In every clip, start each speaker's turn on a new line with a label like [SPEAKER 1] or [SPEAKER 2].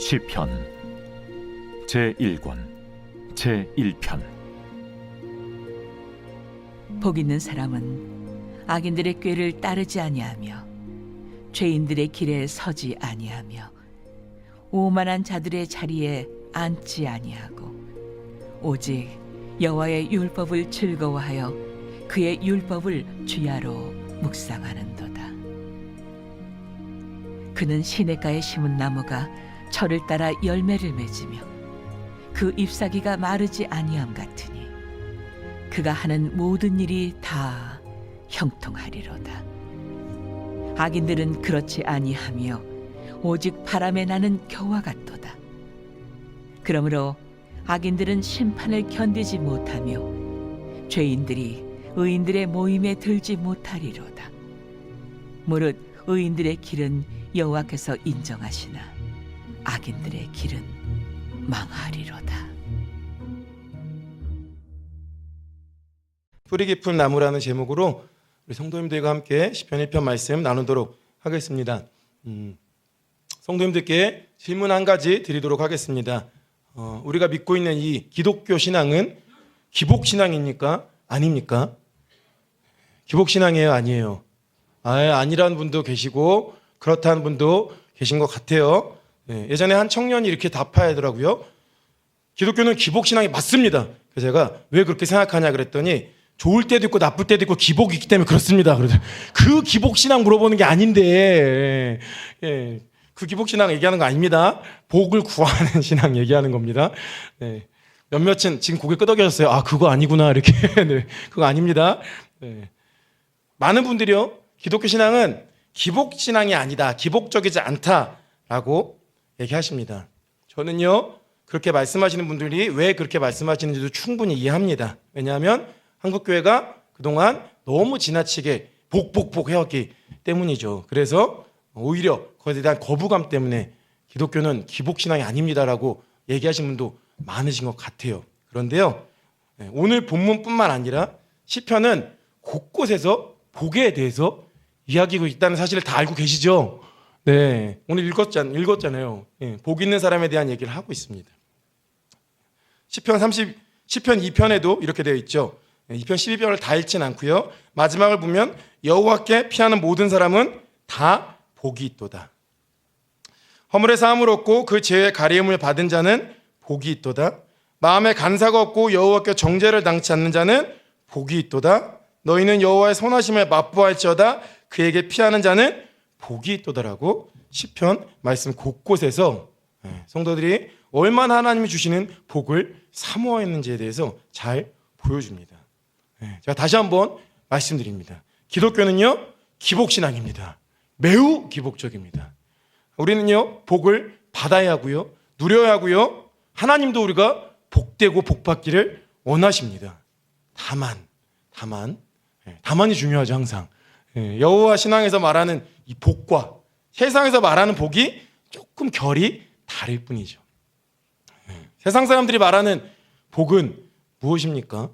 [SPEAKER 1] 시편 제1권 제1편.
[SPEAKER 2] 복 있는 사람은 악인들의 꾀를 따르지 아니하며 죄인들의 길에 서지 아니하며 오만한 자들의 자리에 앉지 아니하고 오직 여호와의 율법을 즐거워하여 그의 율법을 주야로 묵상하는도다. 그는 시냇가에 심은 나무가 철을 따라 열매를 맺으며 그 잎사귀가 마르지 아니함 같으니 그가 하는 모든 일이 다 형통하리로다. 악인들은 그렇지 아니하며 오직 바람에 나는 겨와 같도다. 그러므로 악인들은 심판을 견디지 못하며 죄인들이 의인들의 모임에 들지 못하리로다. 무릇 의인들의 길은 여호와께서 인정하시나 악인들의 길은 망하리로다.
[SPEAKER 3] 뿌리 깊은 나무라는 제목으로 우리 성도님들과 함께 시편 1편 말씀 나누도록 하겠습니다. 성도님들께 질문 한 가지 드리도록 하겠습니다. 우리가 믿고 있는 이 기독교 신앙은 기복 신앙입니까? 아닙니까? 기복 신앙이에요? 아니에요? 아니라는 분도 계시고 그렇다는 분도 계신 것 같아요. 예전에 한 청년이 이렇게 답하더라고요. 기독교는 기복 신앙이 맞습니다. 그래서 제가 왜 그렇게 생각하냐 그랬더니 좋을 때도 있고 나쁠 때도 있고 기복이 있기 때문에 그렇습니다. 그 기복 신앙 물어보는 게 아닌데, 그 기복 신앙 얘기하는 거 아닙니다. 복을 구하는 신앙 얘기하는 겁니다. 몇몇은 지금 고개 끄덕여졌어요. 아, 그거 아니구나 이렇게. 네, 그거 아닙니다. 많은 분들이요, 기독교 신앙은 기복 신앙이 아니다, 기복적이지 않다라고 얘기하십니다. 저는요, 그렇게 말씀하시는 분들이 왜 그렇게 말씀하시는지도 충분히 이해합니다. 왜냐하면 한국교회가 그동안 너무 지나치게 복 해왔기 때문이죠. 그래서 오히려 그것에 대한 거부감 때문에 기독교는 기복신앙이 아닙니다라고 얘기하신 분도 많으신 것 같아요. 그런데요, 오늘 본문뿐만 아니라 시편은 곳곳에서 복에 대해서 이야기하고 있다는 사실을 다 알고 계시죠? 네, 오늘 읽었잖아요. 복 있는 사람에 대한 얘기를 하고 있습니다. 시편 2편에도 이렇게 되어 있죠. 2편 12편을 다 읽진 않고요. 마지막을 보면 여호와께 피하는 모든 사람은 다 복이 있도다. 허물의 사함을 얻고 그 죄의 가리움을 받은 자는 복이 있도다. 마음에 간사가 없고 여호와께 정죄를 당치 않는 자는 복이 있도다. 너희는 여호와의 선하심을 맛보할지어다. 그에게 피하는 자는 복이 있도다라고 시편 말씀 곳곳에서 성도들이 얼마나 하나님이 주시는 복을 사모했는지에 대해서 잘 보여줍니다. 제가 다시 한번 말씀드립니다. 기독교는요, 기복신앙입니다. 매우 기복적입니다. 우리는요, 복을 받아야 하고요, 누려야 하고요, 하나님도 우리가 복되고 복받기를 원하십니다. 다만이 중요하죠. 항상 여호와 신앙에서 말하는 이 복과 세상에서 말하는 복이 조금 결이 다를 뿐이죠. 세상 사람들이 말하는 복은 무엇입니까?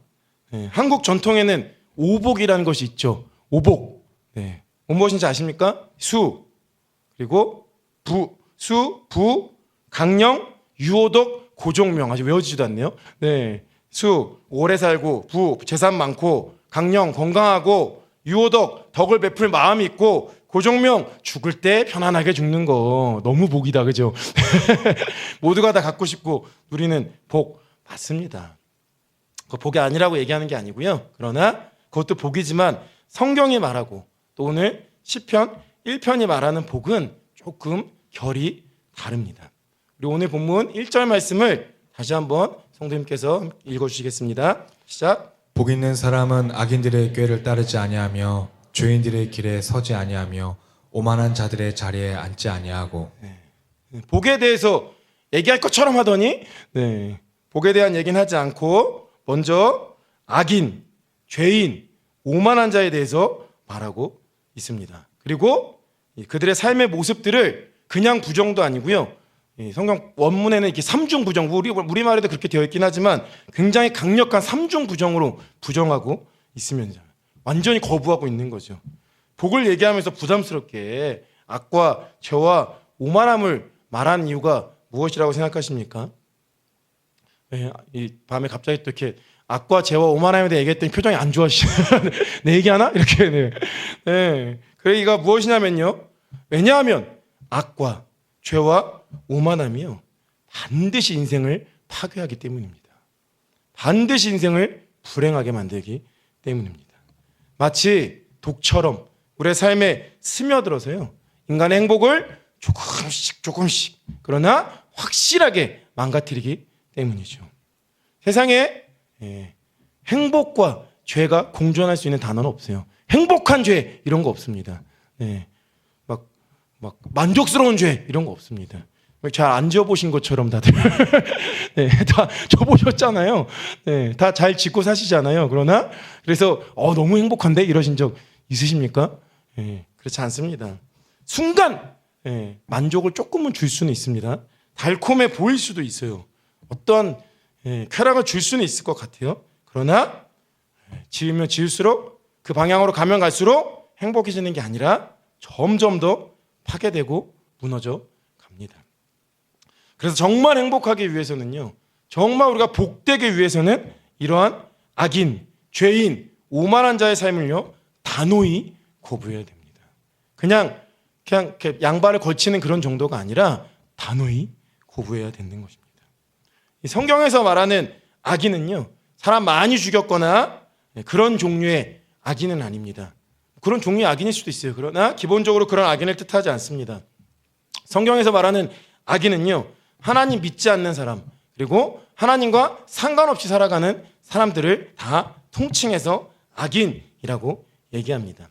[SPEAKER 3] 한국 전통에는 오복이라는 것이 있죠. 오복. 무엇인지 아십니까? 수, 그리고 수, 부, 강령, 유호덕, 고종명. 아직 외워지지도 않네요. 수, 오래 살고, 부, 재산 많고, 강령, 건강하고, 유호덕, 덕을 베풀 마음이 있고, 고종명, 죽을 때 편안하게 죽는 거. 너무 복이다, 그죠? 모두가 다 갖고 싶고 누리는 복 맞습니다. 그 복이 아니라고 얘기하는 게 아니고요. 그러나 그것도 복이지만 성경이 말하고 또 오늘 시편 1편이 말하는 복은 조금 결이 다릅니다. 우리 오늘 본문 1절 말씀을 다시 한번 성도님께서 읽어주시겠습니다. 시작.
[SPEAKER 4] 복 있는 사람은 악인들의 꾀를 따르지 아니하며 죄인들의 길에 서지 아니하며 오만한 자들의 자리에 앉지 아니하고.
[SPEAKER 3] 복에 대해서 얘기할 것처럼 하더니 복에 대한 얘기는 하지 않고 먼저 악인, 죄인, 오만한 자에 대해서 말하고 있습니다. 그리고 그들의 삶의 모습들을 그냥 부정도 아니고요. 성경 원문에는 이렇게 삼중 부정, 우리말에도 그렇게 되어 있긴 하지만 굉장히 강력한 삼중 부정으로 부정하고 있으면서 완전히 거부하고 있는 거죠. 복을 얘기하면서 부담스럽게 악과 죄와 오만함을 말하는 이유가 무엇이라고 생각하십니까? 예, 이 밤에 갑자기 또 이렇게 악과 죄와 오만함에 대해 얘기했더니 표정이 안 좋아지시네. 내 얘기하나? 이렇게. 네. 네. 그래 이가 무엇이냐면요. 왜냐하면 악과 죄와 오만함이요. 반드시 인생을 파괴하기 때문입니다. 반드시 인생을 불행하게 만들기 때문입니다. 마치 독처럼 우리의 삶에 스며들어서요. 인간의 행복을 조금씩 그러나 확실하게 망가뜨리기 때문이죠. 세상에 행복과 죄가 공존할 수 있는 단어는 없어요. 행복한 죄 이런 거 없습니다. 막 만족스러운 죄 이런 거 없습니다. 잘 안 지어보신 것처럼 다들 다 져보셨잖아요. 다 잘 짓고 사시잖아요. 그러나 그래서 너무 행복한데 이러신 적 있으십니까? 그렇지 않습니다. 순간 만족을 조금은 줄 수는 있습니다. 달콤해 보일 수도 있어요. 어떠한 쾌락을 줄 수는 있을 것 같아요. 그러나 지으면 지을수록 그 방향으로 가면 갈수록 행복해지는 게 아니라 점점 더 파괴되고 무너져 갑니다. 그래서 정말 행복하기 위해서는요. 정말 우리가 복되기 위해서는 이러한 악인, 죄인, 오만한 자의 삶을요. 단호히 거부해야 됩니다. 그냥 이렇게 양발을 걸치는 그런 정도가 아니라 단호히 거부해야 되는 것입니다. 이 성경에서 말하는 악인은요. 사람 많이 죽였거나 그런 종류의 악인은 아닙니다. 그런 종류의 악인일 수도 있어요. 그러나 기본적으로 그런 악인을 뜻하지 않습니다. 성경에서 말하는 악인은요. 하나님 믿지 않는 사람 그리고 하나님과 상관없이 살아가는 사람들을 다 통칭해서 악인이라고 얘기합니다.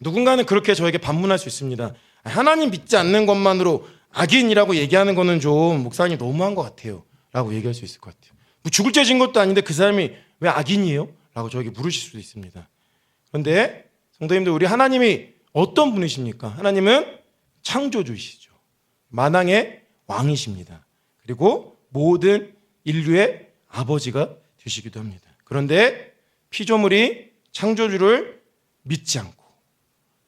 [SPEAKER 3] 누군가는 그렇게 저에게 반문할 수 있습니다. 하나님 믿지 않는 것만으로 악인이라고 얘기하는 거는 좀 목사님 너무한 것 같아요 라고 얘기할 수 있을 것 같아요. 뭐 죽을 죄 진 것도 아닌데 그 사람이 왜 악인이에요? 라고 저에게 물으실 수도 있습니다. 그런데 성도님들 우리 하나님이 어떤 분이십니까? 하나님은 창조주이시죠. 만왕의 왕이십니다. 그리고 모든 인류의 아버지가 되시기도 합니다. 그런데 피조물이 창조주를 믿지 않고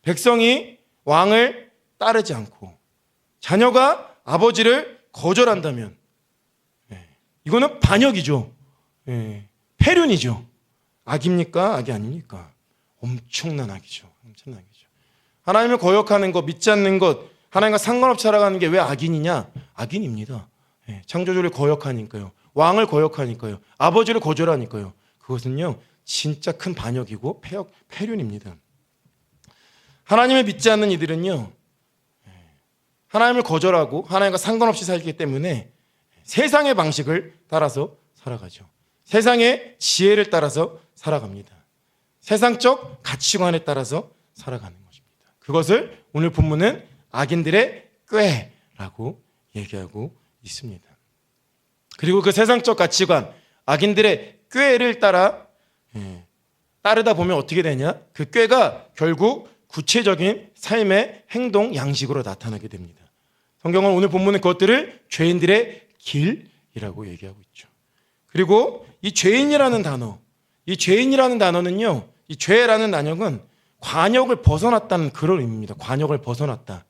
[SPEAKER 3] 백성이 왕을 따르지 않고 자녀가 아버지를 거절한다면 이거는 반역이죠. 폐륜이죠. 악입니까? 악이 아닙니까? 엄청난 악이죠. 엄청난 악이죠. 하나님을 거역하는 것, 믿지 않는 것, 하나님과 상관없이 살아가는 게 왜 악인이냐? 악인입니다. 창조주를 거역하니까요. 왕을 거역하니까요. 아버지를 거절하니까요. 그것은요. 진짜 큰 반역이고 폐륜입니다. 하나님을 믿지 않는 이들은요. 하나님을 거절하고 하나님과 상관없이 살기 때문에 세상의 방식을 따라서 살아가죠. 세상의 지혜를 따라서 살아갑니다. 세상적 가치관에 따라서 살아가는 것입니다. 그것을 오늘 본문은 악인들의 꾀라고 얘기하고 있습니다. 그리고 그 세상적 가치관, 악인들의 꾀를 따르다 보면 어떻게 되냐? 그 꾀가 결국 구체적인 삶의 행동 양식으로 나타나게 됩니다. 성경은 오늘 본문은 그것들을 죄인들의 길이라고 얘기하고 있죠. 그리고 이 죄인이라는 단어는요, 이 죄라는 단역은 관역을 벗어났다는 그런 의미입니다. 관역을 벗어났다.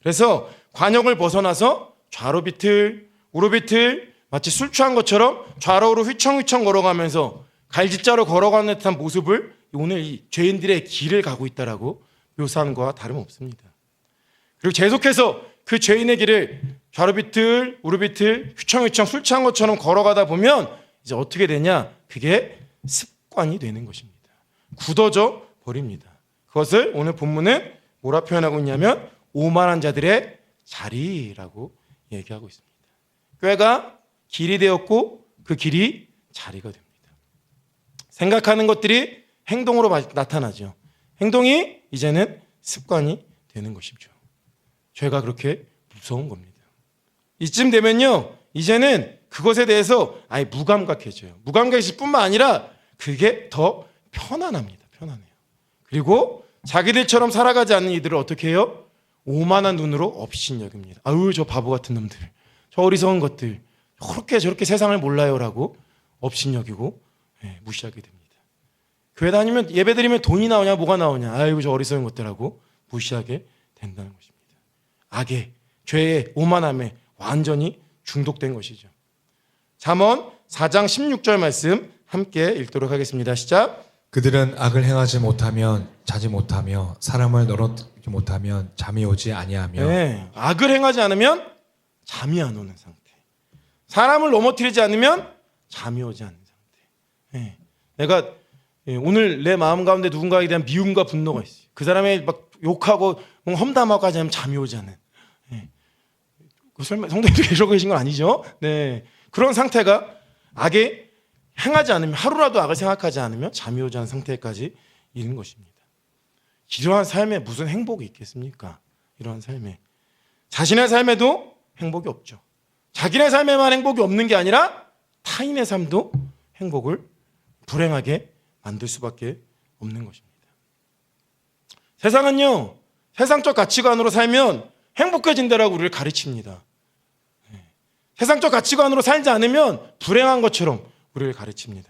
[SPEAKER 3] 그래서 관역을 벗어나서 좌로 비틀, 우로 비틀, 마치 술 취한 것처럼 좌로우로 휘청휘청 걸어가면서 갈짓자로 걸어가는 듯한 모습을 오늘 이 죄인들의 길을 가고 있다라고 묘사하는 것과 다름없습니다. 그리고 계속해서 그 죄인의 길을 좌로 비틀, 우로 비틀, 휘청휘청 술 취한 것처럼 걸어가다 보면 이제 어떻게 되냐? 그게 습관이 되는 것입니다. 굳어져 버립니다. 그것을 오늘 본문은 뭐라 표현하고 있냐면 오만한 자들의 자리라고 얘기하고 있습니다. 꾀가 길이 되었고 그 길이 자리가 됩니다. 생각하는 것들이 행동으로 나타나죠. 행동이 이제는 습관이 되는 것이죠. 죄가 그렇게 무서운 겁니다. 이쯤 되면요, 이제는 그것에 대해서 아예 무감각해져요. 무감각해질 뿐만 아니라 그게 더 편안합니다. 편안해요. 그리고 자기들처럼 살아가지 않는 이들을 어떻게 해요? 오만한 눈으로 업신여깁니다. 아유, 저 바보 같은 놈들, 저 어리석은 것들, 저렇게 세상을 몰라요라고 업신여기고 무시하게 됩니다. 교회 다니면 예배 드리면 돈이 나오냐 뭐가 나오냐, 아이고 저 어리석은 것들하고 무시하게 된다는 것입니다. 악의, 죄의, 오만함에 완전히 중독된 것이죠. 잠언 4장 16절 말씀 함께 읽도록 하겠습니다. 시작.
[SPEAKER 4] 그들은 악을 행하지 못하면 자지 못하며 사람을 너릇지 못하면 잠이 오지 아니하며
[SPEAKER 3] 네, 악을 행하지 않으면 잠이 안 오는 상태. 사람을 넘어뜨리지 않으면 잠이 오지 않는 상태. 네, 내가 오늘 내 마음 가운데 누군가에 대한 미움과 분노가 있어요. 그 사람이 막 욕하고 험담하고 하지 않으면 잠이 오지 않는. 네. 설마 성도님들 이러고 계신 건 아니죠? 네, 그런 상태가 악에 행하지 않으면 하루라도 악을 생각하지 않으면 잠이 오지 않은 상태까지 이르는 것입니다. 이러한 삶에 무슨 행복이 있겠습니까? 이러한 삶에 자신의 삶에도 행복이 없죠. 자기네 삶에만 행복이 없는 게 아니라 타인의 삶도 행복을 불행하게 만들 수밖에 없는 것입니다. 세상은요, 세상적 가치관으로 살면 행복해진다라고 우리를 가르칩니다. 세상적 가치관으로 살지 않으면 불행한 것처럼 우리를 가르칩니다.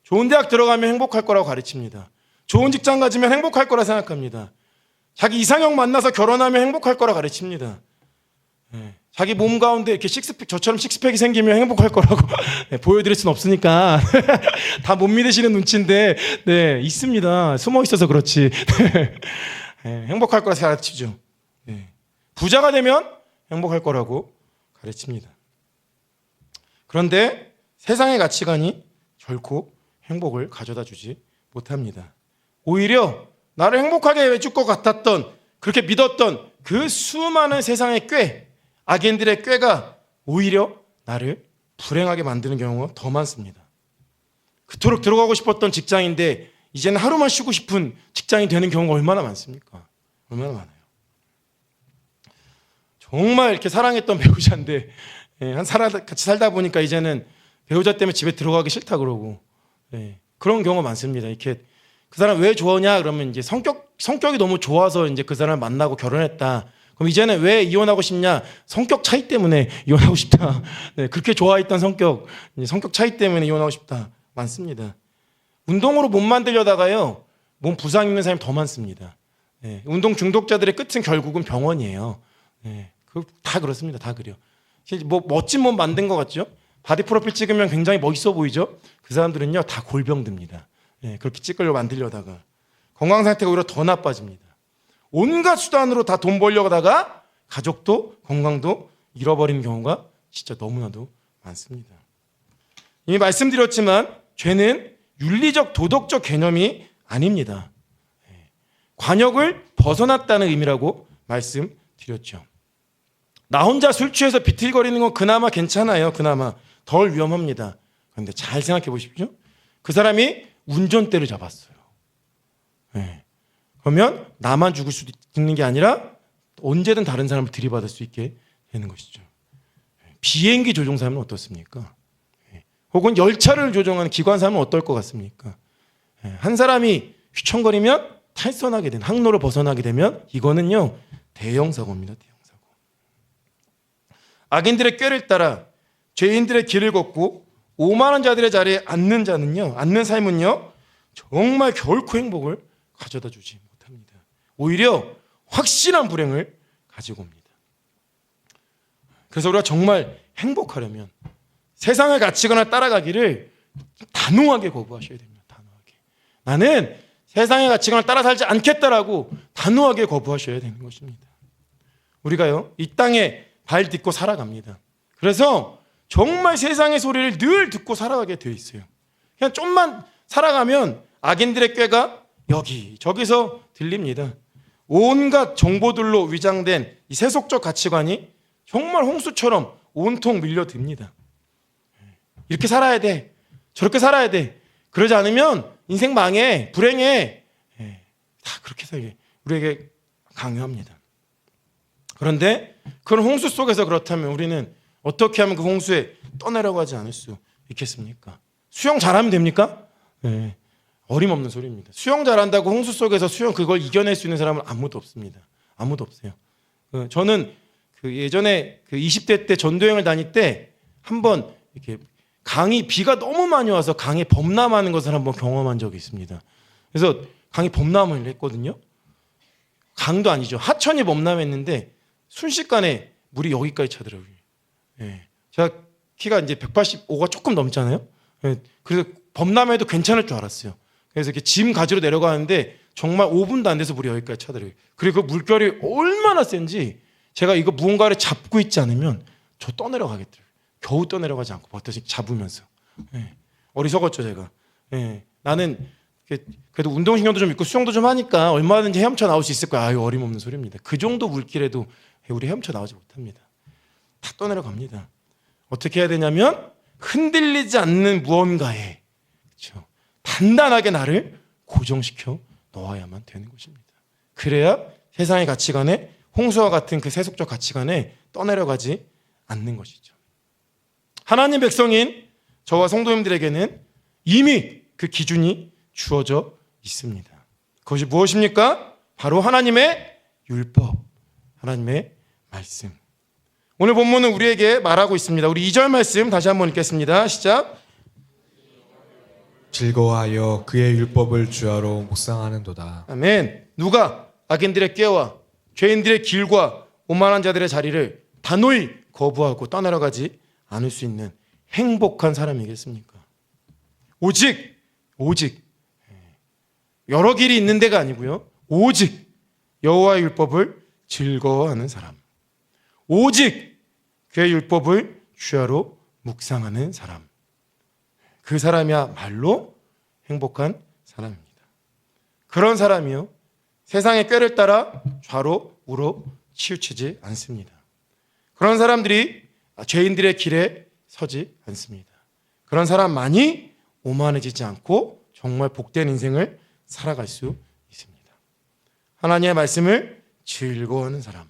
[SPEAKER 3] 좋은 대학 들어가면 행복할 거라고 가르칩니다. 좋은 직장 가지면 행복할 거라 생각합니다. 자기 이상형 만나서 결혼하면 행복할 거라 가르칩니다. 자기 몸 가운데 이렇게 저처럼 식스팩이 생기면 행복할 거라고 보여드릴 수는 없으니까 다 못 믿으시는 눈치인데 네, 있습니다. 숨어 있어서 그렇지. 행복할 거라 가르치죠. 부자가 되면 행복할 거라고 가르칩니다. 그런데 세상의 가치관이 결코 행복을 가져다 주지 못합니다. 오히려 나를 행복하게 해줄 것 같았던, 그렇게 믿었던 그 수많은 세상의 꾀, 악인들의 꾀가 오히려 나를 불행하게 만드는 경우가 더 많습니다. 그토록 들어가고 싶었던 직장인데 이제는 하루만 쉬고 싶은 직장이 되는 경우가 얼마나 많습니까? 얼마나 많아요. 정말 이렇게 사랑했던 배우자인데 같이 살다 보니까 이제는 배우자 때문에 집에 들어가기 싫다 그러고 그런 경우가 많습니다. 이렇게 그 사람 왜 좋아하냐 그러면 이제 성격이 너무 좋아서 이제 그 사람을 만나고 결혼했다. 그럼 이제는 왜 이혼하고 싶냐? 성격 차이 때문에 이혼하고 싶다. 그렇게 좋아했던 성격 차이 때문에 이혼하고 싶다. 많습니다. 운동으로 몸 만들려다가요, 몸 부상 입는 사람이 더 많습니다. 운동 중독자들의 끝은 결국은 병원이에요. 다 그렇습니다. 다 그래요. 뭐 멋진 몸 만든 것 같죠? 바디 프로필 찍으면 굉장히 멋있어 보이죠? 그 사람들은요, 다 골병듭니다. 그렇게 찍으려고 만들려다가 건강 상태가 오히려 더 나빠집니다. 온갖 수단으로 다 돈 벌려고 하다가 가족도 건강도 잃어버리는 경우가 진짜 너무나도 많습니다. 이미 말씀드렸지만 죄는 윤리적 도덕적 개념이 아닙니다. 관역을 벗어났다는 의미라고 말씀드렸죠. 나 혼자 술 취해서 비틀거리는 건 그나마 괜찮아요. 그나마 덜 위험합니다. 그런데 잘 생각해 보십시오. 그 사람이 운전대를 잡았어요. 그러면 나만 죽을 수 있는 게 아니라 언제든 다른 사람을 들이받을 수 있게 되는 것이죠. 비행기 조종사는 어떻습니까? 혹은 열차를 조종하는 기관사는 어떨 것 같습니까? 한 사람이 휘청거리면 탈선하게 된, 항로를 벗어나게 되면 이거는요, 대형 사고입니다. 대형 사고. 악인들의 꾀를 따라 죄인들의 길을 걷고 오만한 자들의 자리에 앉는 자는요, 앉는 삶은요, 정말 결코 행복을 가져다 주지 못합니다. 오히려 확실한 불행을 가지고 옵니다. 그래서 우리가 정말 행복하려면 세상의 가치관을 따라가기를 단호하게 거부하셔야 됩니다. 단호하게. 나는 세상의 가치관을 따라 살지 않겠다라고 단호하게 거부하셔야 되는 것입니다. 우리가요, 이 땅에 발 딛고 살아갑니다. 그래서 정말 세상의 소리를 늘 듣고 살아가게 되어 있어요. 그냥 좀만 살아가면 악인들의 꾀가 여기 저기서 들립니다. 온갖 정보들로 위장된 이 세속적 가치관이 정말 홍수처럼 온통 밀려듭니다. 이렇게 살아야 돼, 저렇게 살아야 돼, 그러지 않으면 인생 망해, 불행해, 다 그렇게 살게 우리에게 강요합니다. 그런데 그런 홍수 속에서 그렇다면 우리는 어떻게 하면 그 홍수에 떠내려고 하지 않을 수 있겠습니까? 수영 잘하면 됩니까? 어림없는 소리입니다. 수영 잘한다고 홍수 속에서 그걸 이겨낼 수 있는 사람은 아무도 없습니다. 아무도 없어요. 저는 예전에 20대 때 전도여행을 다닐 때 한번 이렇게 비가 너무 많이 와서 강에 범람하는 것을 한번 경험한 적이 있습니다. 그래서 강이 범람을 했거든요. 강도 아니죠. 하천이 범람했는데 순식간에 물이 여기까지 차더라고요. 예. 제가 키가 이제 185가 조금 넘잖아요. 예. 그래서 범람해도 괜찮을 줄 알았어요. 그래서 이렇게 짐 가지러 내려가는데 정말 5분도 안 돼서 물이 여기까지 차더래요. 그리고 그 물결이 얼마나 센지 제가 이거 무언가를 잡고 있지 않으면 저 떠내려가겠더라고요. 겨우 떠내려가지 않고 버텨서 잡으면서. 예. 어리석었죠 제가. 예. 나는 그래도 운동신경도 좀 있고 수영도 좀 하니까 얼마든지 헤엄쳐 나올 수 있을 거야. 아유 어림없는 소리입니다. 그 정도 물길에도 우리 헤엄쳐 나오지 못합니다. 다 떠내려갑니다. 어떻게 해야 되냐면 흔들리지 않는 무언가에 그렇죠? 단단하게 나를 고정시켜 놓아야만 되는 것입니다. 그래야 세상의 가치관에 홍수와 같은 그 세속적 가치관에 떠내려가지 않는 것이죠. 하나님 백성인 저와 성도님들에게는 이미 그 기준이 주어져 있습니다. 그것이 무엇입니까? 바로 하나님의 율법, 하나님의 말씀. 오늘 본문은 우리에게 말하고 있습니다. 우리 2절 말씀 다시 한번 읽겠습니다. 시작.
[SPEAKER 4] 즐거워하여 그의 율법을 주야로 묵상하는도다.
[SPEAKER 3] 아멘. 누가 악인들의 꾀와 죄인들의 길과 오만한 자들의 자리를 단호히 거부하고 떠나려가지 않을 수 있는 행복한 사람이겠습니까? 오직 여러 길이 있는 데가 아니고요. 오직 여호와의 율법을 즐거워하는 사람. 오직 그의 율법을 주야로 묵상하는 사람. 그 사람이야말로 행복한 사람입니다. 그런 사람이요. 세상의 꾀를 따라 좌로 우로 치우치지 않습니다. 그런 사람들이 죄인들의 길에 서지 않습니다. 그런 사람만이 오만해지지 않고 정말 복된 인생을 살아갈 수 있습니다. 하나님의 말씀을 즐거워하는 사람,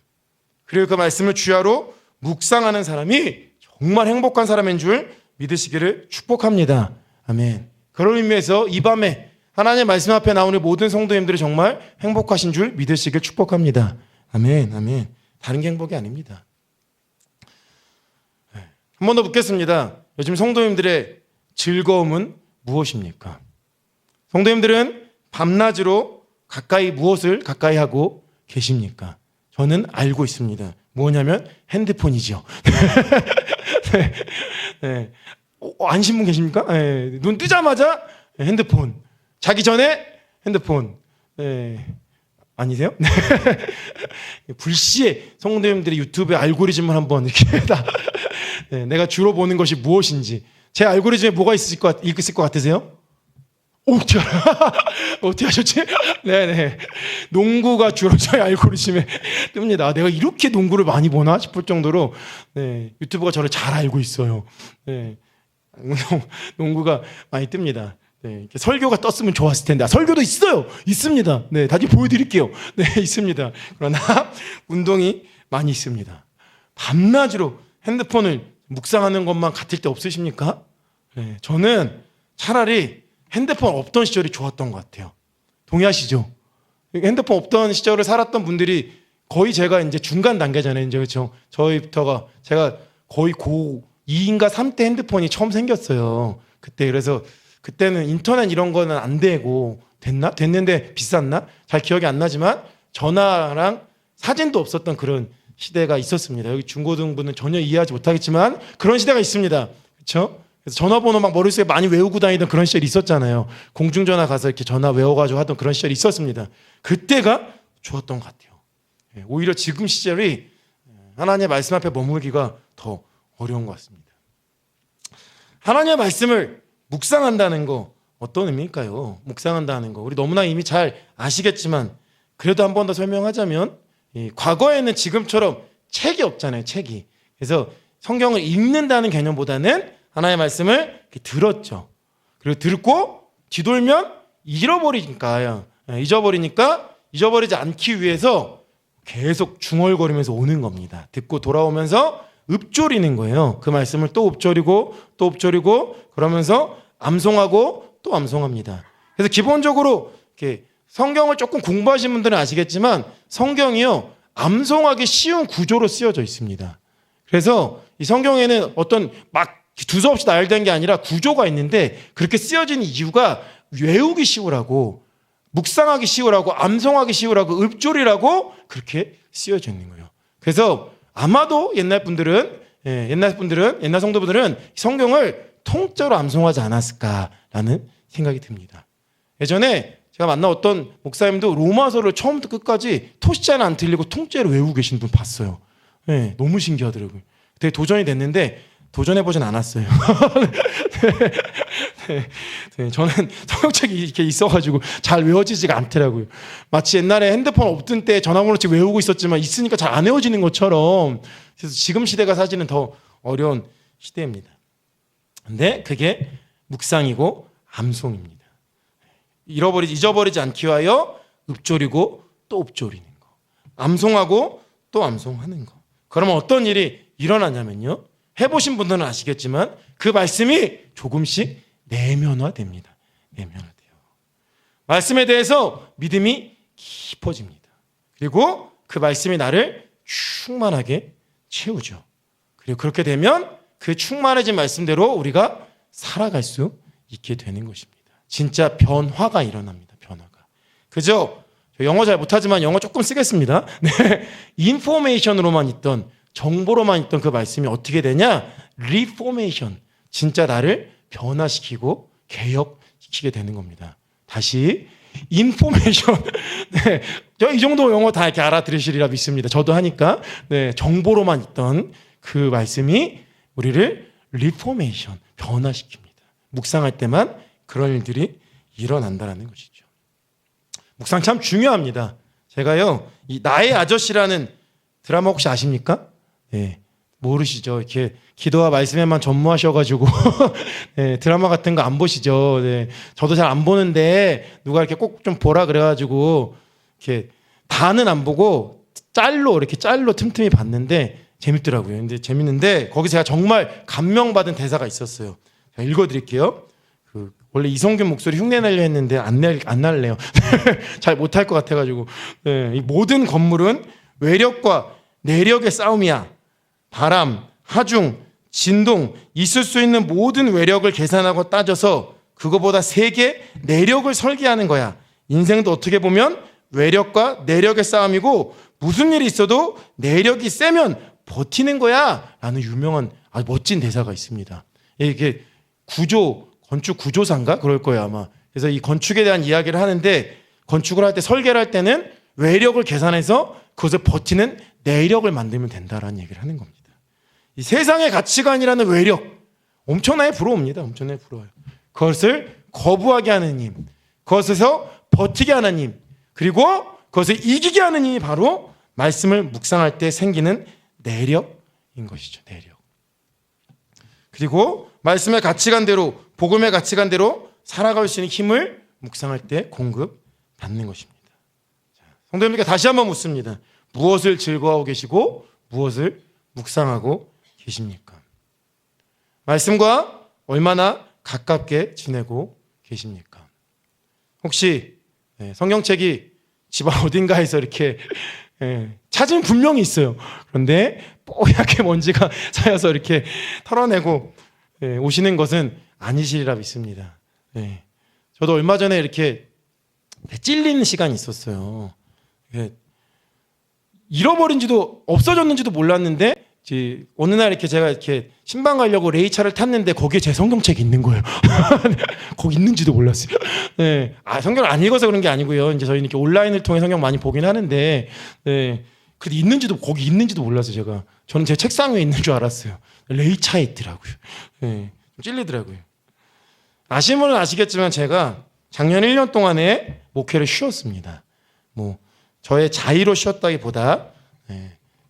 [SPEAKER 3] 그리고 그 말씀을 주야로 묵상하는 사람이 정말 행복한 사람인 줄 믿으시기를 축복합니다. 아멘. 그런 의미에서 이 밤에 하나님의 말씀 앞에 나오는 모든 성도님들이 정말 행복하신 줄 믿으시길 축복합니다. 아멘, 아멘. 다른 게 행복이 아닙니다. 한 번 더 묻겠습니다. 요즘 성도님들의 즐거움은 무엇입니까? 성도님들은 밤낮으로 무엇을 가까이 하고 계십니까? 저는 알고 있습니다. 뭐냐면 핸드폰이죠. 네. 네. 안 신분 계십니까? 네. 눈 뜨자마자 핸드폰. 자기 전에 핸드폰. 네. 아니세요? 불시에 성도님들이 유튜브의 알고리즘을 한번 이렇게 다 네. 내가 주로 보는 것이 무엇인지 제 알고리즘에 뭐가 있을 것 같으세요? 어떻게 하셨지? 네네. 농구가 주로 저희 알고리즘에 뜹니다. 내가 이렇게 농구를 많이 보나 싶을 정도로 네, 유튜브가 저를 잘 알고 있어요. 네, 농구가 많이 뜹니다. 네, 설교가 떴으면 좋았을 텐데 설교도 있어요. 있습니다. 네, 다시 보여드릴게요. 네, 있습니다. 그러나 운동이 많이 있습니다. 밤낮으로 핸드폰을 묵상하는 것만 같을 때 없으십니까? 네, 저는 차라리 핸드폰 없던 시절이 좋았던 것 같아요. 동의하시죠? 핸드폰 없던 시절을 살았던 분들이 거의 제가 이제 중간 단계잖아요. 이제 그렇죠. 저희부터가 제가 거의 고2인가 3때 핸드폰이 처음 생겼어요. 그래서 그때는 인터넷 이런 거는 안 되고 됐는데 비쌌나? 잘 기억이 안 나지만 전화랑 사진도 없었던 그런 시대가 있었습니다. 여기 중고등부는 전혀 이해하지 못하겠지만 그런 시대가 있습니다. 그렇죠? 그래서 전화번호 막 머릿속에 많이 외우고 다니던 그런 시절이 있었잖아요. 공중전화 가서 이렇게 전화 외워가지고 하던 그런 시절이 있었습니다. 그때가 좋았던 것 같아요. 오히려 지금 시절이 하나님의 말씀 앞에 머물기가 더 어려운 것 같습니다. 하나님의 말씀을 묵상한다는 거 어떤 의미일까요? 묵상한다는 거 우리 너무나 이미 잘 아시겠지만 그래도 한 번 더 설명하자면 과거에는 지금처럼 책이 없잖아요. 책이. 그래서 성경을 읽는다는 개념보다는 하나님의 말씀을 들었죠. 그리고 듣고 뒤돌면 잊어버리니까 잊어버리지 않기 위해서 계속 중얼거리면서 오는 겁니다. 듣고 돌아오면서 읊조리는 거예요. 그 말씀을 또 읊조리고 그러면서 암송하고 또 암송합니다. 그래서 기본적으로 이렇게 성경을 조금 공부하신 분들은 아시겠지만 성경이요 암송하기 쉬운 구조로 쓰여져 있습니다. 그래서 이 성경에는 어떤 막 두서없이 나열된 게 아니라 구조가 있는데 그렇게 쓰여진 이유가 외우기 쉬우라고 묵상하기 쉬우라고 암송하기 쉬우라고 읊조리라고 그렇게 쓰여져 있는 거예요. 그래서 아마도 옛날 분들은 옛날 성도분들은 성경을 통째로 암송하지 않았을까라는 생각이 듭니다. 예전에 제가 만난 어떤 목사님도 로마서를 처음부터 끝까지 토시자는 안 틀리고 통째로 외우고 계신 분 봤어요. 너무 신기하더라고요. 되게 도전이 됐는데 도전해보진 않았어요. 저는 성경책이 이렇게 있어가지고 잘 외워지지가 않더라고요. 마치 옛날에 핸드폰 없던 때 전화번호씩 외우고 있었지만 있으니까 잘 안 외워지는 것처럼. 그래서 지금 시대가 사실은 더 어려운 시대입니다. 근데 그게 묵상이고 암송입니다. 잊어버리지 않기 위하여 읊조리고 또 읊조리는 거. 암송하고 또 암송하는 거. 그러면 어떤 일이 일어나냐면요. 해보신 분들은 아시겠지만 그 말씀이 조금씩 내면화됩니다. 내면화돼요. 말씀에 대해서 믿음이 깊어집니다. 그리고 그 말씀이 나를 충만하게 채우죠. 그리고 그렇게 되면 그 충만해진 말씀대로 우리가 살아갈 수 있게 되는 것입니다. 진짜 변화가 일어납니다. 변화가. 그죠? 영어 잘 못하지만 영어 조금 쓰겠습니다. 네. 인포메이션으로만 있던 정보로만 있던 그 말씀이 어떻게 되냐? 리포메이션. 진짜 나를 변화시키고 개혁시키게 되는 겁니다. 다시 인포메이션. 네. 저 이 정도 영어 다 이렇게 알아들으시리라 믿습니다. 저도 하니까. 네. 정보로만 있던 그 말씀이 우리를 리포메이션, 변화시킵니다. 묵상할 때만 그런 일들이 일어난다는 것이죠. 묵상 참 중요합니다. 제가요, 이 나의 아저씨라는 드라마 혹시 아십니까? 네, 모르시죠? 이렇게 기도와 말씀에만 전무하셔가지고 네, 드라마 같은 거 안 보시죠? 네, 저도 잘 안 보는데 누가 이렇게 꼭 좀 보라 그래가지고 이렇게 다는 안 보고 이렇게 짤로 틈틈이 봤는데 재밌더라고요. 근데 재밌는데 거기 제가 정말 감명받은 대사가 있었어요. 제가 읽어드릴게요. 원래 이성균 목소리 흉내 내려 했는데 안 날래요. 잘 못할 것 같아가지고. 네, 이 모든 건물은 외력과 내력의 싸움이야. 바람, 하중, 진동, 있을 수 있는 모든 외력을 계산하고 따져서 그거보다 세게 내력을 설계하는 거야. 인생도 어떻게 보면 외력과 내력의 싸움이고 무슨 일이 있어도 내력이 세면 버티는 거야. 라는 유명한 아주 멋진 대사가 있습니다. 이게 건축 구조사인가? 그럴 거예요, 아마. 그래서 이 건축에 대한 이야기를 하는데 건축을 할 때 설계를 할 때는 외력을 계산해서 그것을 버티는 내력을 만들면 된다라는 얘기를 하는 겁니다. 이 세상의 가치관이라는 외력 엄청나게 부러웁니다. 엄청나게 부러워요. 그것을 거부하게 하는 힘, 그것에서 버티게 하는 힘, 그리고 그것을 이기게 하는 힘이 바로 말씀을 묵상할 때 생기는 내력인 것이죠. 내력. 그리고 말씀의 가치관대로, 복음의 가치관대로 살아갈 수 있는 힘을 묵상할 때 공급받는 것입니다. 성도님께 다시 한번 묻습니다. 무엇을 즐거워하고 계시고 무엇을 묵상하고 계십니까? 말씀과 얼마나 가깝게 지내고 계십니까? 혹시 성경책이 집 어딘가에서 이렇게 찾으면 분명히 있어요. 그런데 뽀얗게 먼지가 쌓여서 이렇게 털어내고 오시는 것은 아니시리라 믿습니다. 저도 얼마 전에 이렇게 찔리는 시간이 있었어요. 잃어버린지도 없어졌는지도 몰랐는데 어느 날 이렇게 제가 이렇게 신방 가려고 레이차를 탔는데 거기에 제 성경책이 있는 거예요. 거기 있는지도 몰랐어요. 네. 성경을 안 읽어서 그런 게 아니고요. 이제 저희는 이렇게 온라인을 통해 성경 많이 보긴 하는데, 네. 근데 거기 있는지도 몰랐어요, 제가. 저는 제 책상 위에 있는 줄 알았어요. 레이차에 있더라고요. 네. 좀 찔리더라고요. 아시는 분은 아시겠지만 제가 작년 1년 동안에 목회를 쉬었습니다. 저의 자의로 쉬었다기보다,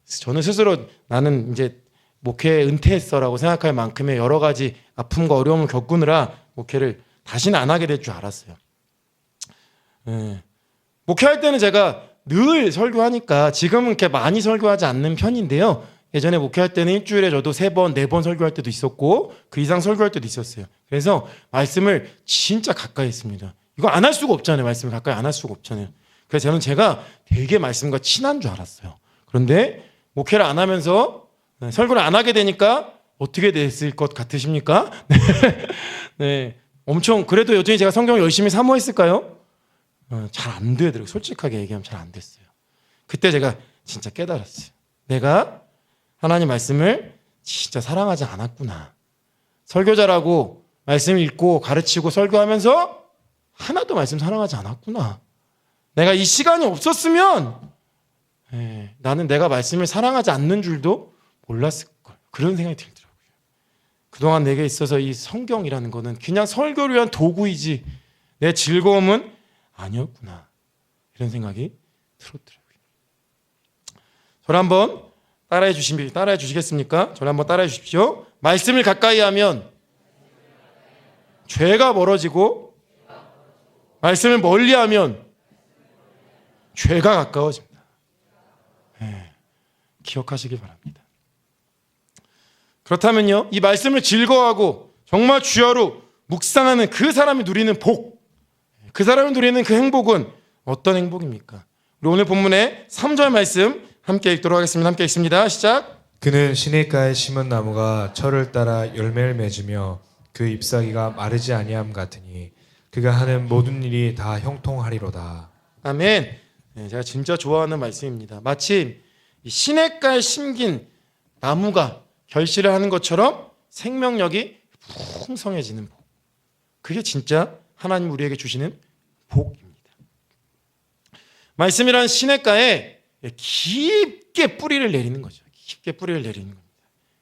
[SPEAKER 3] 저는 스스로 나는 이제 목회 은퇴했어라고 생각할 만큼의 여러 가지 아픔과 어려움을 겪으느라 목회를 다시는 안 하게 될 줄 알았어요. 목회할 때는 제가 늘 설교하니까 지금은 이렇게 많이 설교하지 않는 편인데요. 예전에 목회할 때는 일주일에 저도 3번, 4번 설교할 때도 있었고 그 이상 설교할 때도 있었어요. 그래서 말씀을 진짜 가까이 했습니다. 이거 안 할 수가 없잖아요. 말씀을 가까이 안 할 수가 없잖아요. 그래서 저는 제가 되게 말씀과 친한 줄 알았어요. 그런데 목회를 안 하면서 설교를 안 하게 되니까 어떻게 됐을 것 같으십니까? 네. 엄청 그래도 여전히 제가 성경을 열심히 사모했을까요? 잘 안 되더라고요. 솔직하게 얘기하면 잘 안 됐어요. 그때 제가 진짜 깨달았어요. 내가 하나님 말씀을 진짜 사랑하지 않았구나. 설교자라고 말씀 읽고 가르치고 설교하면서 하나도 말씀 사랑하지 않았구나. 내가 이 시간이 없었으면 나는 내가 말씀을 사랑하지 않는 줄도 몰랐을 걸. 그런 생각이 들더라고요. 그동안 내게 있어서 이 성경이라는 거는 그냥 설교를 위한 도구이지 내 즐거움은 아니었구나. 이런 생각이 들었더라고요. 저를 한번 따라해 주시겠습니까? 저를 한번 따라해 주십시오. 말씀을 가까이 하면 죄가 멀어지고 말씀을 멀리하면 죄가 가까워집니다. 기억하시기 바랍니다. 그렇다면요, 이 말씀을 즐거워하고 정말 주야로 묵상하는 그 사람이 누리는 복, 그 사람이 누리는 그 행복은 어떤 행복입니까? 우리 오늘 본문의 3절 말씀 함께 읽도록 하겠습니다. 함께 읽습니다. 시작.
[SPEAKER 4] 그는 시냇가에 심은 나무가 철을 따라 열매를 맺으며 그 잎사귀가 마르지 아니함 같으니 그가 하는 모든 일이 다 형통하리로다.
[SPEAKER 3] 아멘. 제가 진짜 좋아하는 말씀입니다. 마치 이 시냇가에 심긴 나무가 결실을 하는 것처럼 생명력이 풍성해지는 복. 그게 진짜 하나님 우리에게 주시는 복입니다. 말씀이란 시냇가에 깊게 뿌리를 내리는 거죠. 깊게 뿌리를 내리는 겁니다.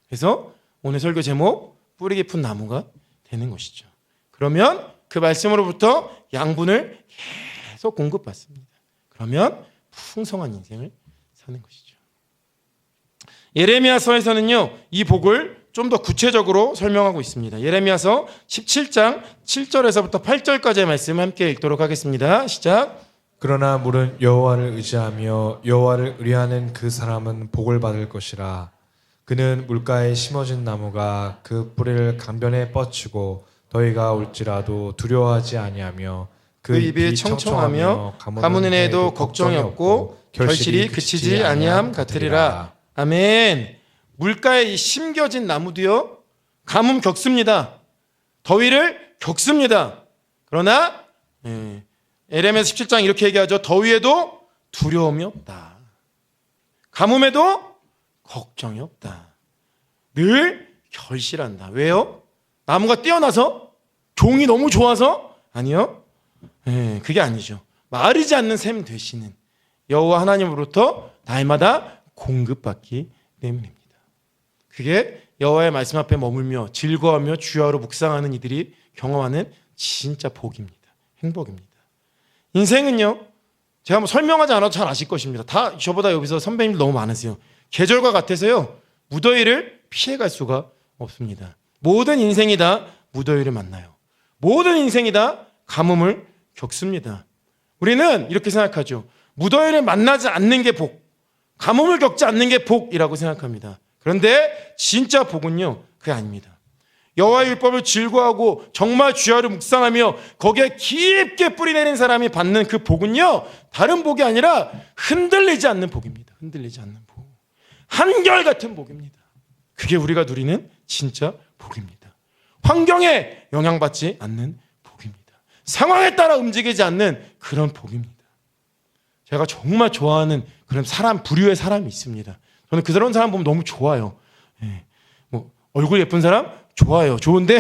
[SPEAKER 3] 그래서 오늘 설교 제목 뿌리 깊은 나무가 되는 것이죠. 그러면 그 말씀으로부터 양분을 계속 공급받습니다. 그러면 풍성한 인생을 사는 것이죠. 예레미야서에서는요, 이 복을 좀 더 구체적으로 설명하고 있습니다. 예레미야서 17장 7절에서부터 8절까지의 말씀 함께 읽도록 하겠습니다. 시작.
[SPEAKER 4] 그러나 물은 여호와를 의지하며 여호와를 의뢰하는 그 사람은 복을 받을 것이라. 그는 물가에 심어진 나무가 그 뿌리를 강변에 뻗치고 더위가 올지라도 두려워하지 아니하며
[SPEAKER 3] 그 입이 청청하며 가뭄 은혜에도 걱정이 없고 결실이 그치지 아니함 같으리라. 아멘. 물가에 심겨진 나무도요, 가뭄 겪습니다. 더위를 겪습니다. 그러나 에레미야서 17장 이렇게 얘기하죠. 더위에도 두려움이 없다. 가뭄에도 걱정이 없다. 늘 결실한다. 왜요? 나무가 뛰어나서? 종이 너무 좋아서? 아니요. 그게 아니죠. 마르지 않는 샘 되시는 여호와 하나님으로부터 날마다 공급받기 때문입니다. 그게 여호와의 말씀 앞에 머물며 즐거워하며 주야로 묵상하는 이들이 경험하는 진짜 복입니다. 행복입니다. 인생은요, 제가 뭐 설명하지 않아도 잘 아실 것입니다. 다 저보다 여기서 선배님들 너무 많으세요. 계절과 같아서요, 무더위를 피해갈 수가 없습니다. 모든 인생이 다 무더위를 만나요. 모든 인생이 다 가뭄을 겪습니다. 우리는 이렇게 생각하죠. 무더위를 만나지 않는 게 복, 가뭄을 겪지 않는 게 복이라고 생각합니다. 그런데 진짜 복은요, 그게 아닙니다. 여호와의 율법을 즐거워하고 정말 주야를 묵상하며 거기에 깊게 뿌리내린 사람이 받는 그 복은요, 다른 복이 아니라 흔들리지 않는 복입니다. 흔들리지 않는 복, 한결같은 복입니다. 그게 우리가 누리는 진짜 복입니다. 환경에 영향받지 않는 복입니다. 상황에 따라 움직이지 않는 그런 복입니다. 제가 정말 좋아하는 그런 사람, 부류의 사람이 있습니다. 저는 그런 사람 보면 너무 좋아요. 뭐 얼굴 예쁜 사람 좋아요. 좋은데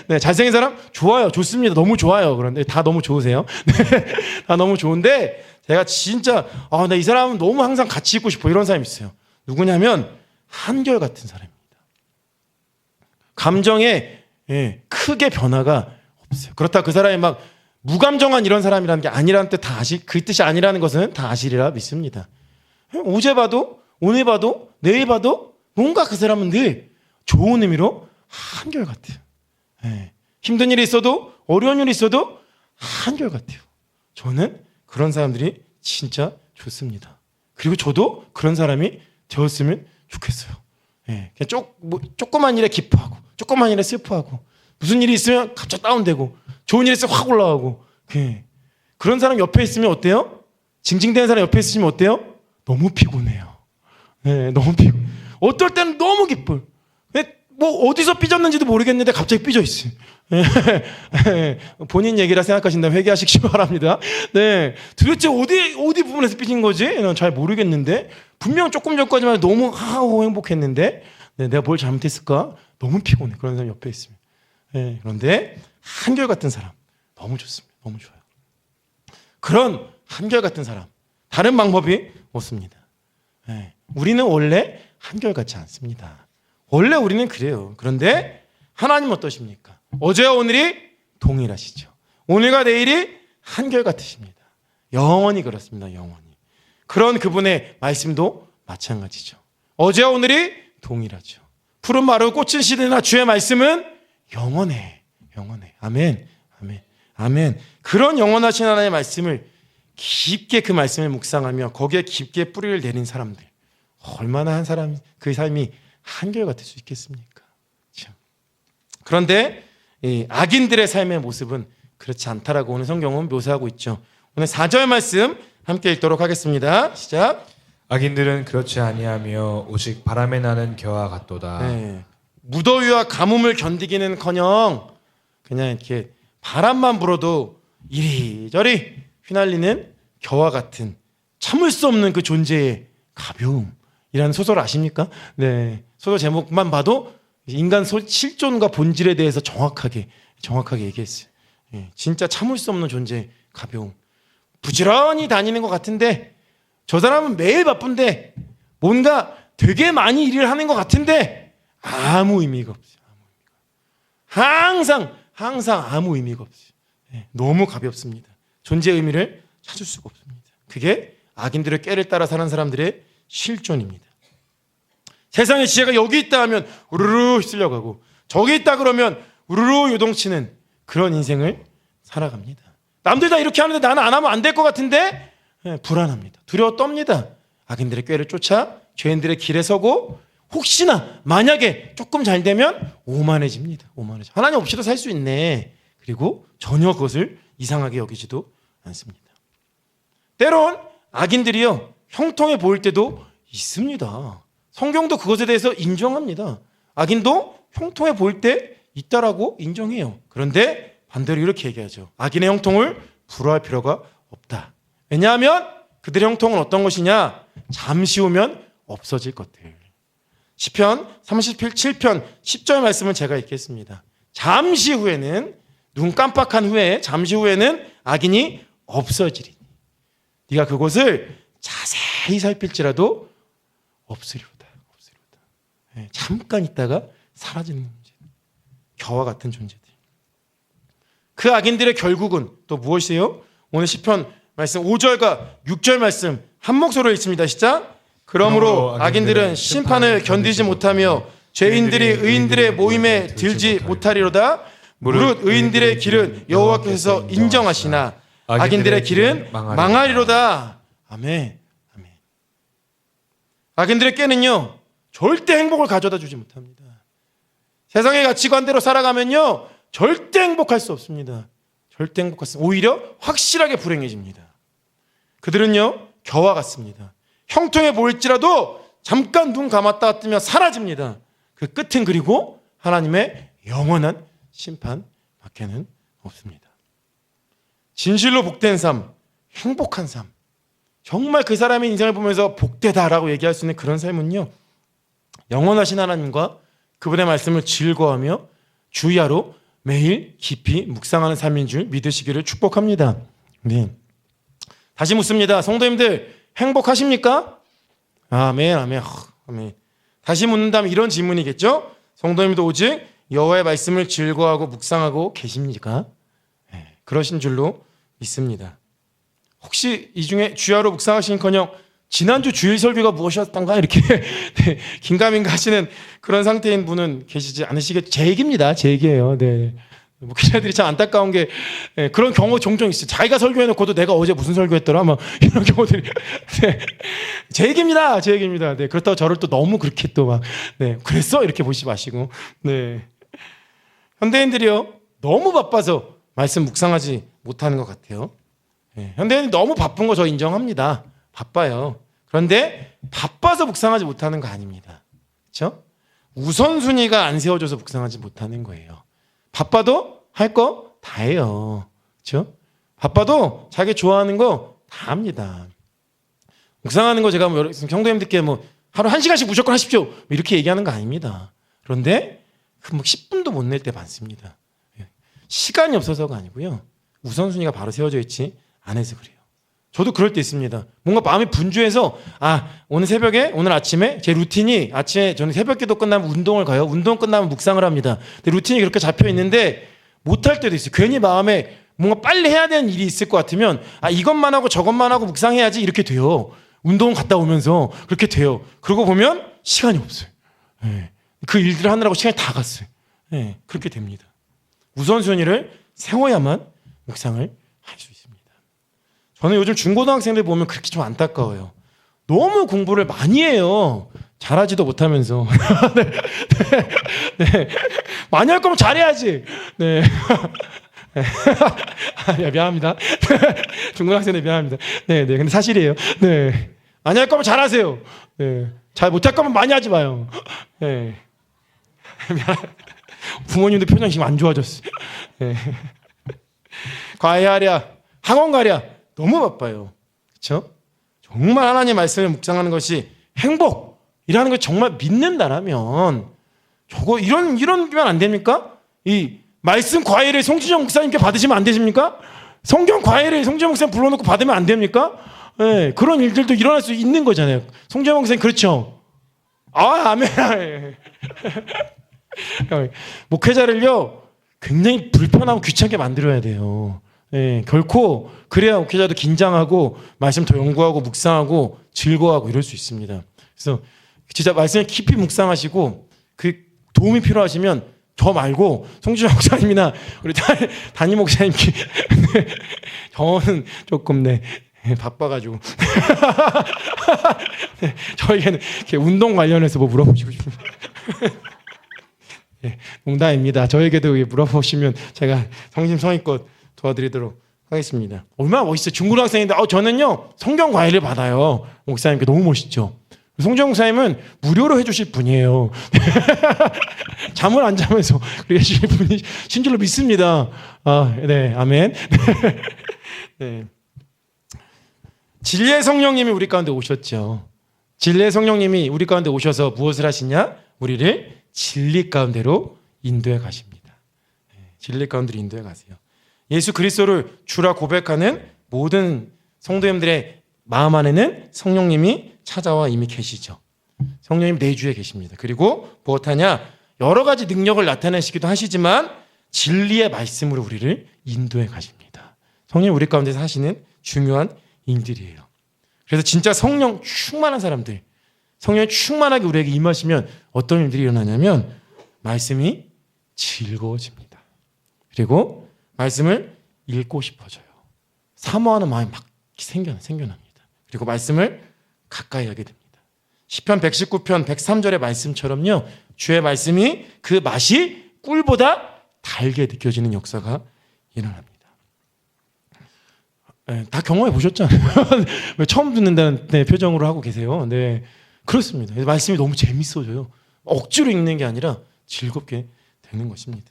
[SPEAKER 3] 네, 잘생긴 사람 좋아요. 좋습니다. 너무 좋아요. 그런데 다 너무 좋으세요. 네, 다 너무 좋은데 제가 진짜 나 이 사람은 너무 항상 같이 있고 싶어, 이런 사람이 있어요. 누구냐면 한결같은 사람입니다. 감정에 크게 변화가 없어요. 그렇다 그 사람이 막 무감정한 이런 사람이라는 게 아니라는 뜻 다 그 뜻이 아니라는 것은 다 아시리라 믿습니다. 어제 봐도 오늘 봐도 내일 봐도 뭔가 그 사람은 늘 좋은 의미로 한결같아요. 힘든 일이 있어도 어려운 일이 있어도 한결같아요. 저는 그런 사람들이 진짜 좋습니다. 그리고 저도 그런 사람이 되었으면 좋겠어요. 그냥 조그만 일에 기뻐하고 조그만 일에 슬퍼하고 무슨 일이 있으면 갑자기 다운되고 좋은 일이 있으면 확 올라가고 그런 사람 옆에 있으면 어때요? 징징대는 사람 옆에 있으면 어때요? 너무 피곤해요. 너무 피곤. 어떨 때는 너무 기뻐요. 뭐 어디서 삐졌는지도 모르겠는데 갑자기 삐져 있어요. 본인 얘기라 생각하신다면 회개하시기 바랍니다. 네, 도대체 어디 부분에서 삐진 거지? 난 잘 모르겠는데 분명 조금 전까지만 너무 하고 행복했는데 네, 내가 뭘 잘못했을까? 너무 피곤해. 그런 사람 옆에 있으면. 네, 그런데 한결같은 사람 너무 좋습니다. 너무 좋아요. 그런 한결같은 사람 다른 방법이 없습니다. 네, 우리는 원래 한결같지 않습니다. 원래 우리는 그래요. 그런데 하나님 어떠십니까? 어제와 오늘이 동일하시죠. 오늘과 내일이 한결같으십니다. 영원히 그렇습니다. 영원히. 그런 그분의 말씀도 마찬가지죠. 어제와 오늘이 동일하죠. 푸른 마루 꽃은 시드나 주의 말씀은 영원해. 영원해. 아멘. 아멘. 아멘. 그런 영원하신 하나님의 말씀을 깊게 그 말씀을 묵상하며 거기에 깊게 뿌리를 내린 사람들 얼마나 한 사람 그 삶이 한결같을 수 있겠습니까? 참. 그런데 이 악인들의 삶의 모습은 그렇지 않다라고 오늘 성경은 묘사하고 있죠. 오늘 4절 말씀 함께 읽도록 하겠습니다. 시작.
[SPEAKER 4] 악인들은 그렇지 아니하며 오직 바람에 나는 겨와 같도다.
[SPEAKER 3] 네. 무더위와 가뭄을 견디기는커녕 그냥 이렇게 바람만 불어도 이리저리 휘날리는 겨와 같은 참을 수 없는 그 존재의 가벼움이라는 소설 아십니까? 네. 소설 제목만 봐도 인간 실존과 본질에 대해서 정확하게 얘기했어요. 예, 진짜 참을 수 없는 존재의 가벼움. 부지런히 다니는 것 같은데 저 사람은 매일 바쁜데 뭔가 되게 많이 일을 하는 것 같은데 아무 의미가 없어요. 항상 아무 의미가 없어요. 예, 너무 가볍습니다. 존재의 의미를 찾을 수가 없습니다. 그게 악인들의 꾀를 따라 사는 사람들의 실존입니다. 세상의 지혜가 여기 있다 하면 우르르 휩쓸려가고 저기 있다 그러면 우르르 요동치는 그런 인생을 살아갑니다. 남들 다 이렇게 하는데 나는 안 하면 안 될 것 같은데 불안합니다. 두려워 떱니다. 악인들의 꾀를 쫓아 죄인들의 길에 서고 혹시나 만약에 조금 잘 되면 오만해집니다. 하나님 없이도 살 수 있네. 그리고 전혀 그것을 이상하게 여기지도 않습니다. 때론 악인들이요 형통해 보일 때도 있습니다. 성경도 그것에 대해서 인정합니다. 악인도 형통해 보일 때 있다라고 인정해요. 그런데 반대로 이렇게 얘기하죠. 악인의 형통을 불허할 필요가 없다. 왜냐하면 그들의 형통은 어떤 것이냐? 잠시 후면 없어질 것들. 시편 37편 10절 말씀을 제가 읽겠습니다. 잠시 후에는 눈 깜빡한 후에 잠시 후에는 악인이 없어지리니 네가 그곳을 자세히 살필지라도 없으리로다. 잠깐 있다가 사라지는 문제. 겨와 같은 존재들. 그 악인들의 결국은 또 무엇이에요? 오늘 시편 말씀 5절과 6절 말씀 한 목소리로 읽습니다. 시작. 그러므로 악인들은 심판을 견디지 못하며 죄인들이 의인들의 모임에 들지 못하리로다. 무릇 의인들의 길은 여호와께서 인정하시나 악인들의 길은 망하리로다. 아멘. 악인들의 꾀는요 절대 행복을 가져다 주지 못합니다. 세상의 가치관대로 살아가면요 절대 행복할 수 없습니다. 절대 행복할 수 없습니다. 오히려 확실하게 불행해집니다. 그들은요 겨와 같습니다. 형통해 보일지라도 잠깐 눈 감았다 뜨면 사라집니다. 그 끝은 그리고 하나님의 영원한 심판밖에는 없습니다. 진실로 복된 삶, 행복한 삶, 정말 그 사람의 인생을 보면서 복되다라고 얘기할 수 있는 그런 삶은요 영원하신 하나님과 그분의 말씀을 즐거워하며 주야로 매일 깊이 묵상하는 삶인 줄 믿으시기를 축복합니다. 네. 다시 묻습니다. 성도님들 행복하십니까? 아멘. 다시 묻는다면 이런 질문이겠죠? 성도님도 오직 여호와의 말씀을 즐거워하고 묵상하고 계십니까? 네, 그러신 줄로 믿습니다. 혹시 이 중에 주야로 묵상하시는커녕 지난주 주일 설교가 무엇이었던가 이렇게 네, 긴가민가 하시는 그런 상태인 분은 계시지 않으시겠죠? 제 얘기입니다. 제 얘기예요. 네. 목회자들이 참 안타까운 게 네, 그런 경우 종종 있어요. 자기가 설교해놓고도 내가 어제 무슨 설교했더라 막 이런 경우들이 네, 제 얘기입니다. 네, 그렇다고 저를 또 너무 그렇게 또 막 네, 그랬어 이렇게 보시지 마시고 네. 현대인들이요 너무 바빠서 말씀 묵상하지 못하는 것 같아요. 네, 현대인이 너무 바쁜 거 저 인정합니다. 바빠요. 그런데 바빠서 묵상하지 못하는 거 아닙니다. 그렇죠? 우선순위가 안 세워져서 묵상하지 못하는 거예요. 바빠도 할 거 다 해요. 그렇죠? 바빠도 자기 좋아하는 거 다 합니다. 묵상하는 거 제가 뭐 성도님들께 뭐 하루 1시간씩 무조건 하십시오. 이렇게 얘기하는 거 아닙니다. 그런데 뭐 10분도 못 낼 때 많습니다. 시간이 없어서가 아니고요. 우선순위가 바로 세워져 있지 않아서 그래요. 저도 그럴 때 있습니다. 뭔가 마음이 분주해서 오늘 아침에 제 루틴이 아침에 저는 새벽기도 끝나면 운동을 가요. 운동 끝나면 묵상을 합니다. 근데 루틴이 그렇게 잡혀 있는데 못할 때도 있어요. 괜히 마음에 뭔가 빨리 해야 되는 일이 있을 것 같으면 이것만 하고 저것만 하고 묵상해야지 이렇게 돼요. 운동 갔다 오면서 그렇게 돼요. 그러고 보면 시간이 없어요. 그 일들을 하느라고 시간이 다 갔어요. 그렇게 됩니다. 우선순위를 세워야만 묵상을 할 수 있습니다. 저는 요즘 중고등학생들 보면 그렇게 좀 안타까워요. 너무 공부를 많이 해요. 잘하지도 못하면서. 네. 많이 할 거면 잘해야지. 네. 미안합니다. 중고등학생들 미안합니다. 네. 근데 사실이에요. 네. 많이 할 거면 잘하세요. 네. 잘 못할 거면 많이 하지 마요. 네. 부모님도 표정이 지금 안 좋아졌어요. 네. 과외하랴, 학원 가랴, 너무 바빠요. 그렇죠? 정말 하나님의 말씀을 묵상하는 것이 행복이라는 걸 정말 믿는다라면 이런면 안 됩니까? 이 말씀 과외를 송진영 목사님께 받으시면 안 되십니까? 성경 과외를 송진영 목사님 불러놓고 받으면 안 됩니까? 네, 그런 일들도 일어날 수 있는 거잖아요. 송진영 목사님 그렇죠? 아멘. 목회자를요 굉장히 불편하고 귀찮게 만들어야 돼요. 결코 그래야 목회자도 긴장하고 말씀 더 연구하고 묵상하고 즐거워하고 이럴 수 있습니다. 그래서 진짜 말씀을 깊이 묵상하시고 그 도움이 필요하시면 저 말고 송진영 목사님이나 우리 담임 목사님께 저는 조금 바빠가지고 저에게는 운동 관련해서 뭐 물어보시고 싶습니다. 농담입니다. 저에게도 물어보시면 제가 성심성의껏 도와드리도록 하겠습니다. 얼마나 멋있어요. 중고등학생인데 저는요 성경 과외를 받아요. 목사님께 너무 멋있죠. 송정 목사님은 무료로 해주실 분이에요. 잠을 안 자면서 그렇게 해주실 분이신 줄로 믿습니다. 네, 아멘. 네. 진리의 성령님이 우리 가운데 오셨죠. 진리의 성령님이 우리 가운데 오셔서 무엇을 하시냐? 우리를 진리 가운데로 인도해 가십니다. 진리 가운데로 인도해 가세요. 예수 그리스도를 주라 고백하는 모든 성도님들의 마음 안에는 성령님이 찾아와 이미 계시죠. 성령님 내주에 계십니다. 그리고 무엇하냐? 여러 가지 능력을 나타내시기도 하시지만 진리의 말씀으로 우리를 인도해 가십니다. 성령님 우리 가운데서 하시는 중요한 인들이에요. 그래서 진짜 성령 충만한 사람들, 성령이 충만하게 우리에게 임하시면 어떤 일들이 일어나냐면 말씀이 즐거워집니다. 그리고 말씀을 읽고 싶어져요. 사모하는 마음이 막 생겨납니다. 그리고 말씀을 가까이 하게 됩니다. 시편 119편 103절의 말씀처럼요. 주의 말씀이 그 맛이 꿀보다 달게 느껴지는 역사가 일어납니다. 다 경험해 보셨잖아요. 왜 처음 듣는다는 표정으로 하고 계세요. 네, 그렇습니다. 말씀이 너무 재밌어져요. 억지로 읽는 게 아니라 즐겁게 되는 것입니다.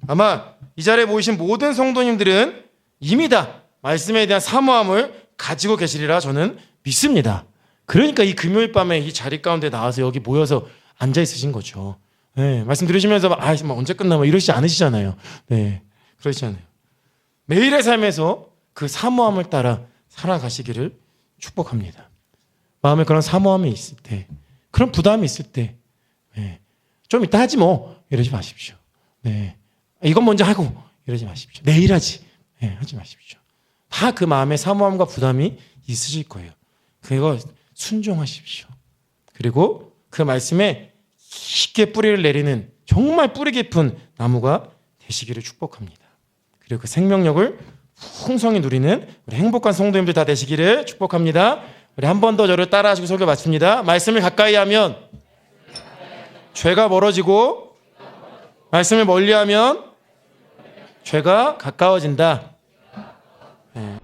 [SPEAKER 3] 아마 이 자리에 모이신 모든 성도님들은 이미 다 말씀에 대한 사모함을 가지고 계시리라 저는 믿습니다. 그러니까 이 금요일 밤에 이 자리 가운데 나와서 여기 모여서 앉아 있으신 거죠. 네, 말씀 들으시면서 언제 끝나 이러시지 않으시잖아요. 네, 그러시지 않아요. 매일의 삶에서 그 사모함을 따라 살아가시기를 축복합니다. 마음에 그런 사모함이 있을 때, 그런 부담이 있을 때, 좀 이따 하지 뭐 이러지 마십시오. 네, 이건 먼저 하고 이러지 마십시오. 내일 하지, 하지 마십시오. 다 그 마음에 사모함과 부담이 있으실 거예요. 그거 순종하십시오. 그리고 그 말씀에 깊게 뿌리를 내리는 정말 뿌리 깊은 나무가 되시기를 축복합니다. 그리고 그 생명력을 풍성히 누리는 우리 행복한 성도님들 다 되시기를 축복합니다. 우리 한 번 더 저를 따라하시고 설교 마칩니다. 말씀을 가까이 하면 죄가 멀어지고 말씀을 멀리하면 죄가 가까워진다. 네.